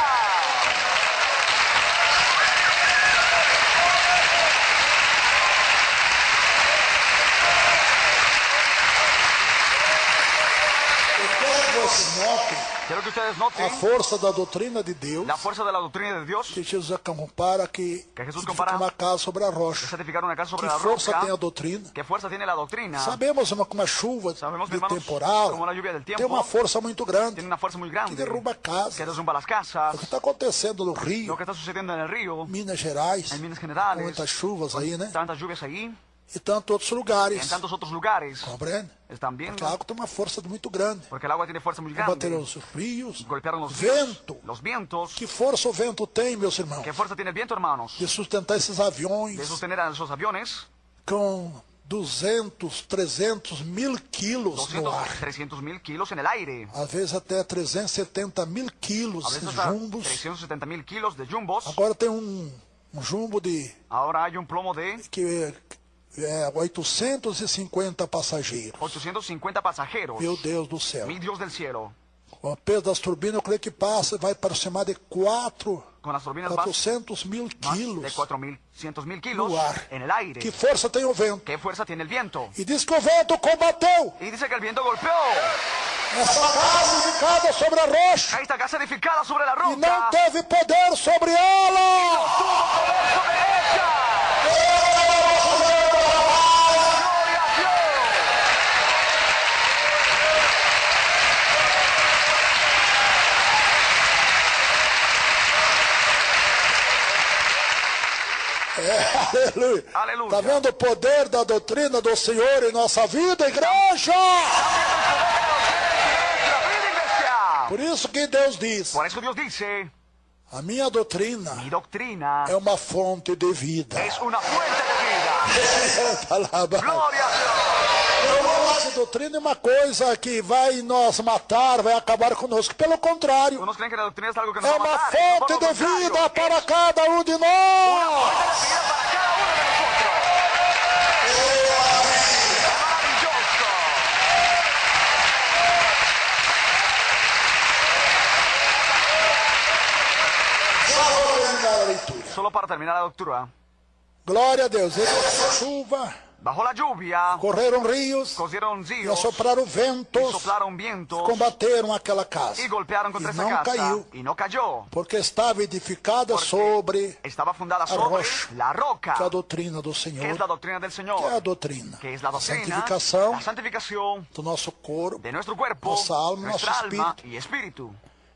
Eu quero que vocês notem Quiero que ustedes a noten força da doutrina de Deus. la fuerza de la doctrina de Dios. Que Jesus compara que Jesus edifica compara uma casa sobre a rocha. Es edificar una casa sobre Que la força tem a roca. doutrina? ¿Qué fuerza tiene la doctrina? Sabemos que uma chuva Sabemos, de hermanos, temporal como la lluvia del tiempo, tem uma força muito grande Tiene una fuerza muy que grande. derruba casas. Que derrumba las casas. O que está acontecendo no Lo Rio, que está sucediendo en el río. Minas Gerais, En Minas com Generales. muitas chuvas aí, né? Tantas lluvias ahí. E tantos outros En lugares. tantos otros lugares. Compreende? Están viendo. Porque a água tem uma força muito grande. Porque el agua tiene fuerza muy Bateram grande. os rios, Golpearon los ríos, vento. los vientos. Que força o vento tem, meus irmãos? ¿Qué fuerza tiene el viento, hermanos? De sustentar esses aviões De sostener a esos aviones. com 200, 300 mil quilos no 200, ar. 300 mil kilos en el aire. Às vezes até 370 mil A quilos veces em hasta jumbos. 370 mil kilos de jumbos. Agora tem jumbo Ahora hay un plomo de que é 850 passageiros. 850 pasajeros. Meu Deus do céu. Mi Dios del cielo. Com o peso das turbinas, eu creio que vai aproximar de Con las turbinas más 400 mil de quilos 400.000 kilos no ar. en el aire. Que força tem o vento? ¿Qué fuerza tiene el viento? E diz que o vento combateu Y dice que el viento golpeó essa casa edificada sobre a rocha a esta casa edificada sobre la e não roca. teve poder sobre ela. Tuvo poder sobre ella. Gloria a Dios. Aleluia. Aleluia. Tá vendo o poder da doutrina do Senhor em nossa vida, igreja? Nuestra vida, iglesia. Por isso que Deus diz, Por eso Dios dice, a minha doutrina mi doctrina é uma fonte de vida. es una fuente de vida. Gloria a Dios. Essa doutrina é uma coisa que vai nos matar, vai acabar conosco. Pelo contrário, Unos creen que la doctrina es algo que nos é va a uma matar. fonte Por lo de contrario, vida para es cada um de una nós. fuente de vida para cada uno de nosotros. Maravilloso. Só vou terminar a leitura. Solo para terminar la lectura. Glória a Deus. Ele chuva, Bajo la lluvia, correram rios, cogieron e ríos assopraram y ventos, soplaron vientos combateram aquela casa. y golpearon contra E esa não casa caiu, y no cayó. porque estava edificada Porque sobre estaba fundada sobre rocha, la roca, que é a doutrina do que es Senhor, la doctrina del que é a Señor, doutrina, que es la a doctrina, santificação la santificación do nosso corpo. de nuestro cuerpo, Nuestra alma, nuestra nuestro alma espíritu. y espíritu.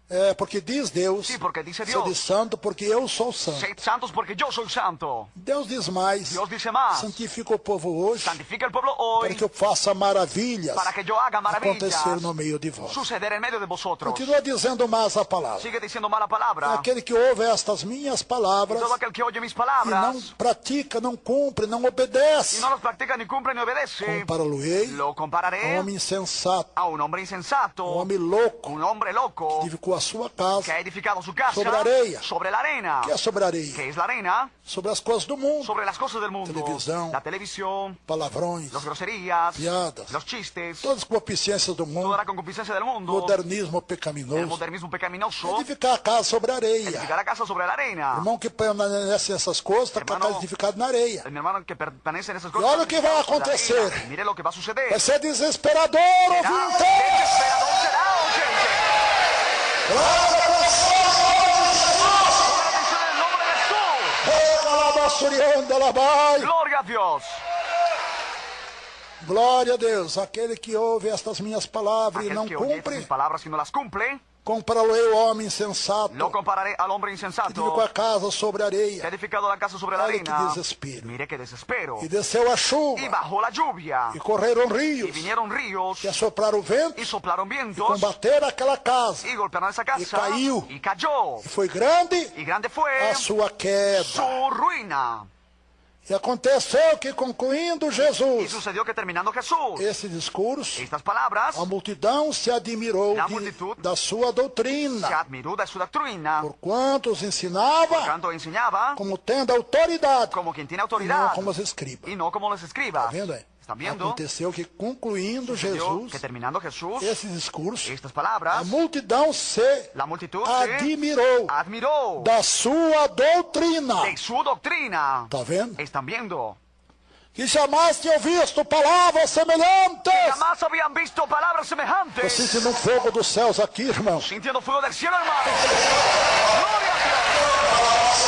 É, porque diz Deus, Sí, porque dice sede Dios, santo, porque eu sou santo. sed santos porque yo soy santo. Deus diz mais, Dios dice más, santifica o povo hoje, santifica el pueblo para hoy que eu faça maravilhas para que yo haga maravillas acontecer no meio de vós. suceder en medio de vosotros. Continua dizendo mais a palavra. Sigue diciendo mala palabra. Aquele que ouve estas minhas palavras Todo aquel que oye mis e não palabras pratica, não cumpre, não y obedece, no los practica ni cumple ni obedece, compará-lo-ei lo a compararé homem insensato, a un hombre insensato, um homem louco, un hombre loco que edificou a sua que casa. ha edificado su casa Sobre areia. sobre la arena. Que é sobre a areia? ¿Qué es la arena? Sobre as coisas do mundo, Sobre las cosas del mundo. Televisão. La televisión, palavrões, las groserías, piadas, los chistes, todas as concupiscências do toda mundo, la concupiscencia del mundo, modernismo el pecaminoso. modernismo pecaminoso, Edificar a casa sobre a areia. edificar la casa sobre la arena. Irmão que permanece nessas coisas, está com a Hermano, casa edificada na areia. Mi hermano que pertenece en esas E cosas. olha o que vai sobre la acontecer. arena. Mire lo que va a suceder. Vai ser desesperador, Será ouvinte! desesperador, será, oyente. Glória a Deus! Toda la bendición en el nombre de Jesús. Alabasurianda, labai. Gloria a Dios. Glória a Deus! Aquele que ouve estas minhas palavras e Aquel não que oye mis cumpre, palabras y no las cumple, compará-lo-ei ao homem insensato, lo compararé al hombre que insensato edificou a casa sobre a que ha areia. edificado la casa sobre la Olha que arena. desespero. Mire que desespero. E desceu a Y chuva, bajó la lluvia. e correram Y rios, vinieron ríos. que assopraram o vento, Y soplaron e vientos. combateram aquela casa. Y golpearon esa casa. Y cayó. Y cayó. E foi grande Y grande fue a sua queda. su ruina. E aconteceu que, concluindo Y Jesus sucedió que terminando Jesús esse discurso, estas palabras, a multidão se admirou La multitud da sua se doutrina, admiró de su doctrina, porquanto os ensinava tanto enseñaba como tendo autoridade, como quien tiene não autoridad como os escribas. y no como los escribas. Tá vendo aí? ¿Están viendo? Aconteceu que, concluindo Sucedió Jesus que terminando Jesús esse discurso, estas a palabras, multidão se la multitud se admirou admiró da sua doutrina. de su doctrina. Tá vendo? ¿Están viendo? Que jamais tinham visto palavras semelhantes. Jamás habían visto palabras Estou semejantes. sentindo um fogo dos céus aqui, irmãos. Sintiendo fuego del cielo, hermano. Gloria a Dios.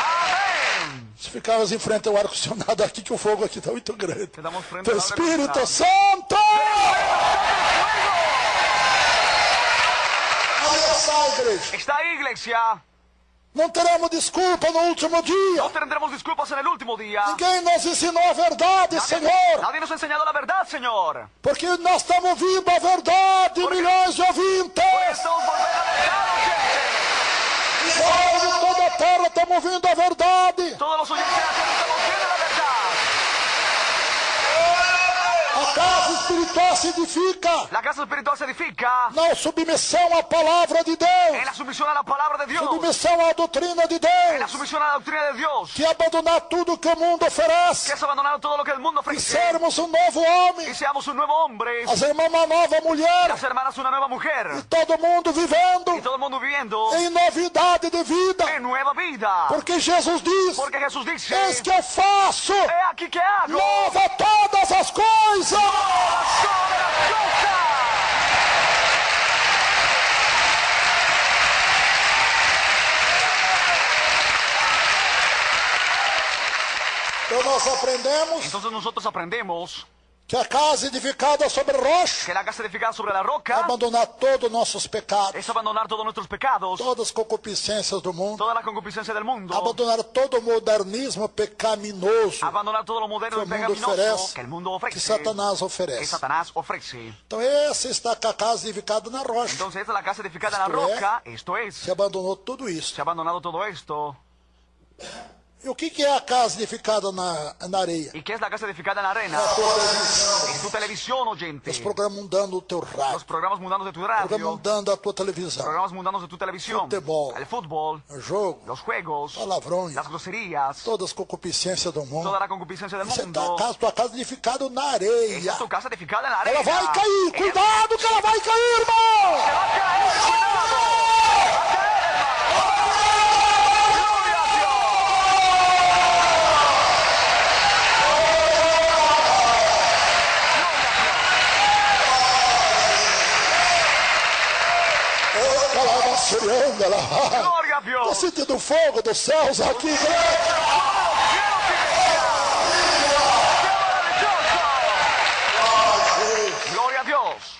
Amén. Se ficarmos em frente ao ar-condicionado aqui, que o fogo aqui está muito grande. Quedamos frente Teu al Espírito ar-condicionado. Santo! Abraçar, igreja. Está ahí, iglesia. Não teremos desculpa no último dia. No tendremos disculpas en el último día. Ninguém nos ensinou a verdade, Senhor. Nadie nos ha enseñado la verdad, Señor. Porque nós estamos vindo a verdade, milhões de ouvintes. Estamos volviendo a la verdad, Nós de toda a terra estamos vindo a verdade. todos los oyentes de la tierra estamos viendo la verdad. A casa espiritual se edifica La casa espiritual se edifica na submissão à palavra de en Deus. la sumisión a la palabra de Dios, Submissão à doutrina de en la Deus. sumisión a la doctrina de Dios, Que abandonar tudo que o mundo que oferece. es abandonar todo lo que el mundo E ofrece sermos um novo homem. y seamos un nuevo hombre, As irmãs uma nova mulher. las hermanas una nueva mujer E todo mundo vivendo y todo el mundo viviendo em novidade de vida. en nueva vida. Porque Jesus diz: Porque Jesús dice, eis que eu faço he aquí que hago nova todas as coisas. sobre las cosas. Então nós aprendemos Entonces nosotros aprendemos que a casa edificada sobre rocha que la casa edificada sobre la roca é abandonar todos os nossos pecados, es abandonar todos nuestros pecados, todas as concupiscências do mundo, toda la concupiscencia del mundo, abandonar todo o modernismo pecaminoso abandonar todo lo moderno y que o mundo pecaminoso oferece, que el mundo que ofrece, Satanás que oferece. Satanás ofrece. Então essa está com a casa edificada na rocha. Entonces esta es la casa edificada en la Esto es. roca, esto es, Se abandonou tudo isso. se ha abandonado todo esto. E o que é a casa edificada na areia? ¿Y qué es la casa edificada en la arena? Es tu televisión, oyente. Os programas mudando o teu Los rádio, programas mundanos de tu programas radio, mudando a tua televisão, programas mundanos de tu televisión, Futebol. el fútbol, o jogo, los juegos, palavrões, las groserías, todas as concupiscências do mundo. toda la concupiscencia del Você tá mundo. tua casa edificada na Esa areia. es tu casa edificada en la arena. Ela vai cair, Ella cuidado que ela vai cair, irmão! se va a caer, cuidado. Va a caer, hermano. Gloria a Dios. Gloria a Estou Dios. sentindo o fogo dos céus aqui, igreja. Gloria a Dios.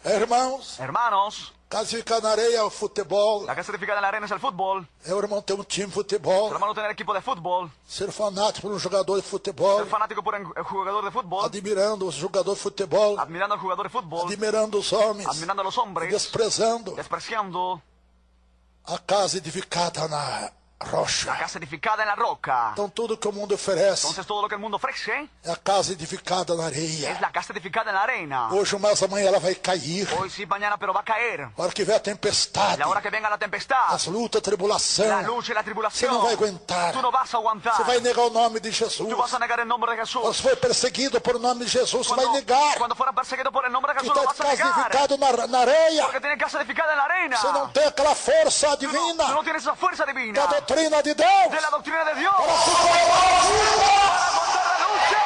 Irmãos, Hermanos, casa edificada na areia é o futebol. la casa edificada en la arena es el fútbol. É o irmão ter um time de futebol. El hermano tener equipo de fútbol. Ser fanático por um jogador de futebol. Ser fanático por el jugador de fútbol. Admirando os jogadores de futebol. Admirando al jugador de fútbol. Admirando os homens. Admirando a los hombres. Desprezando Despreciando a casa edificada na la rocha. casa edificada en la roca. Então tudo que o mundo oferece Entonces todo lo que el mundo ofrece é a casa edificada na es areia. la casa edificada en la arena. Hoje, mas amanhã ela vai cair. Hoy sí, mañana, pero va a caer. A hora que vier a tempestade, La hora que venga la tempestad, as lutas, a tribulação, la lucha y la você tribulación, não vai aguentar. tú no vas a aguantar. Você vai negar o nome de Jesus. Tú vas a negar el nombre de Jesús. Você foi perseguido por nome de Jesus, você vai negar. Cuando fuera perseguido por el nombre de Que Jesús, lo está vas a negar. edificado na areia. Porque tiene casa edificada en la arena. Você não tem aquela força Tú divina no tienes esa fuerza da divina doutrina de Deus. de la doctrina de Dios Para para se colocar montar la lucha.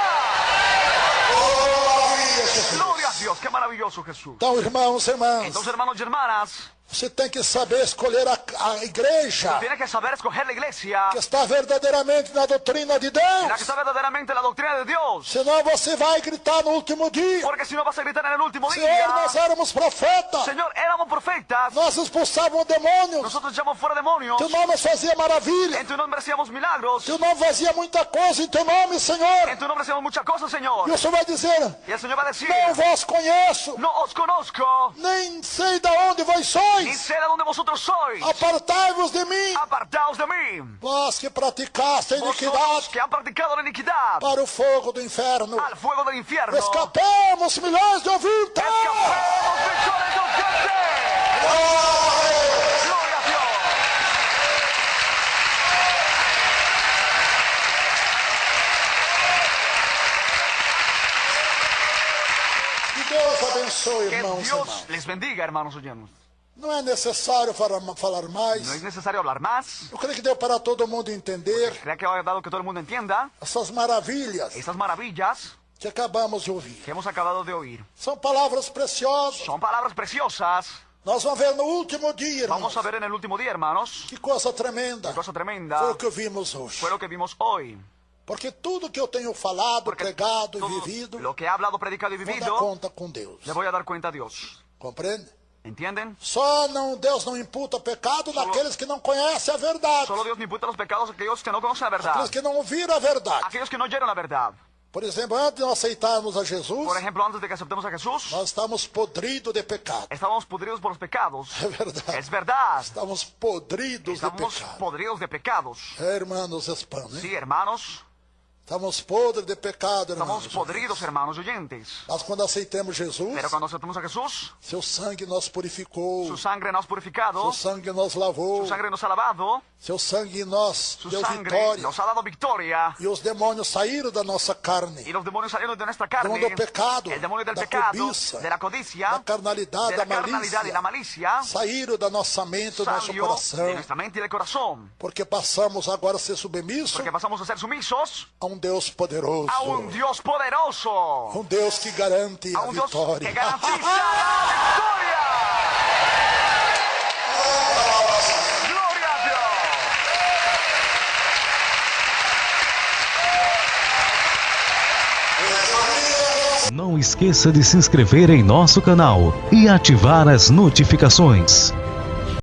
na Gloria a Dios, qué maravilloso Jesús. Então, irmãos e irmãs, Entonces, hermanos y hermanas, você tem que saber escolher a igreja tienes que saber escoger la iglesia, que está verdadeiramente na doutrina de la que Deus. está verdaderamente la doctrina de Dios. Senão você vai gritar no último dia: Porque si no vas a gritar en el último Senhor, día, nós éramos profetas, Señor, éramos profetas, nós expulsávamos demônios, nosotros echamos fuera demonios, teu nome fazia maravilha, en tu nombre hacíamos milagros, teu nome fazia muita coisa em teu nome, Senhor. en tu nombre hacíamos muchas cosas, E Señor. o Senhor vai dizer: Y el Señor va a decir, não vos conheço, no os conozco, nem sei de onde vós sois. sois, sé de dónde vosotros sois. apartai-vos de mim, Apartaos de mí. vós que praticaste a Vosotros iniquidade, que han practicado la iniquidad. para o fogo do inferno. Al fuego del infierno. Escapemos milhões de ouvintes. Escapemos millones de oyentes. Gloria a Dios. Que Deus abençoe, Que irmãos e Dios irmãs. les bendiga, hermanos oyentes. Não é necessário falar mais. No es necesario hablar más. Eu creio que deu para todo mundo entender Crea que ha dado que todo el mundo entienda essas maravilhas estas maravillas que acabamos de ouvir. que hemos acabado de oír. São palavras preciosas. Son palabras preciosas. Nós vamos ver no último dia, irmãos. Vamos a ver en el último día, hermanos. Que coisa tremenda. Qué cosa Foi tremenda o que vimos hoje. fue lo que vimos hoy. Porque tudo que eu tenho falado, Porque pregado e todo vivido, lo que he hablado, predicado y vou dar vivido, conta com Deus. le voy a dar cuenta a Dios. Compreende? ¿Entienden? Só Deus não imputa pecado naqueles que não conhecem a verdade. Solo Dios ni imputa los pecados a aquellos que no conocen la verdad. Aqueles que não ouviram a verdade. Aquellos que no oyeron la verdad. Por exemplo, antes de nós aceitarmos a Jesus, Por ejemplo, antes de que aceptemos a Jesús, nós estamos podridos de pecado. estábamos podridos por los pecados. É verdade. Es verdad. Estamos podridos de Estamos pecado. podridos de pecados. Hermanos hispanos, Sí, hermanos. estamos podres de pecado, Estamos irmãos. podridos, hermanos oyentes. Mas quando aceitamos Jesus, Pero cuando aceptamos a Jesús, seu sangue nos purificou, su sangre nos ha purificado, seu sangue nos lavou, su sangre nos ha lavado, seu sangue nos su deu sangre vitória. nos ha dado victoria. E os demônios saíram da nossa carne, Y los demonios salieron de nuestra do carne. pecado, El demonio del da pecado, cobiça, de la codicia, da carnalidade, de da la carnalidad y la malícia, malicia, saíram da nossa mente, do nosso salió de coração, nuestra mente y del corazón. porque passamos agora a ser submissos Porque pasamos a ser sumisos a Deus poderoso, a un Dios poderoso. Deus que garante A a un Dios vitória. que garantiza la victoria. Gloria a Dios. Não esqueça de se inscrever em nosso canal e ativar as notificações.